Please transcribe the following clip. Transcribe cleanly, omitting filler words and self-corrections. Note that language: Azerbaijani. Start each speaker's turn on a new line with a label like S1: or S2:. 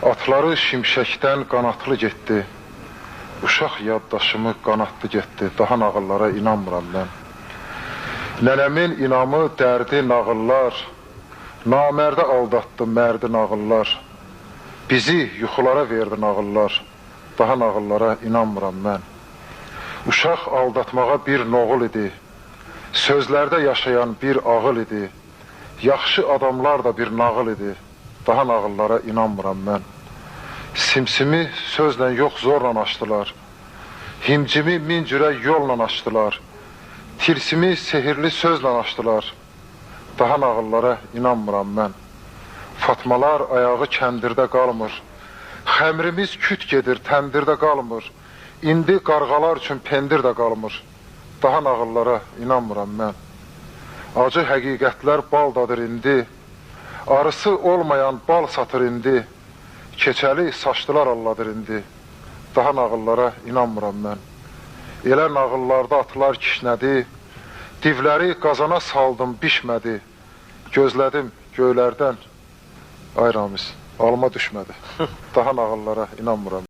S1: Atları şimşəkdən qanatlı getdi. Uşaq yaddaşımı qanatlı getdi. Daha nağıllara inanmıram mən. Nənəmin inamı, dərdi, nağıllar. Namərdə aldatdı mərdi nağıllar. Bizi yuxulara verdi nağıllar. Daha nağıllara inanmıram mən. Uşaq aldatmağa bir noğul idi. Sözlərdə yaşayan bir ağıl idi. Yaxşı adamlar da bir nağıl idi. Daha nağıllara inanmıram mən. Simsimi sözlə yox zorla açdılar. Himcimi min cürə yolla açdılar. Tilsimi sehirli sözlə açdılar. Daha nağıllara inanmıram mən. Fatmalar ayağı kəndirdə qalmır. Xəmrimiz küt gedir, təndirdə qalmır. İndi qarğalar üçün pendir də qalmır. Daha nağıllara inanmıram mən. Acı həqiqətlər baldadır indi. Arısı olmayan bal satır indi. Keçəli saçlılar alladır indi. Daha nağıllara inanmıram mən. Elə nağıllarda atılar kişnədi. Divləri qazana saldım, bişmədi. Gözlədim göylərdən. Ay Ramiz, alma düşmədi. Daha nağıllara inanmıram.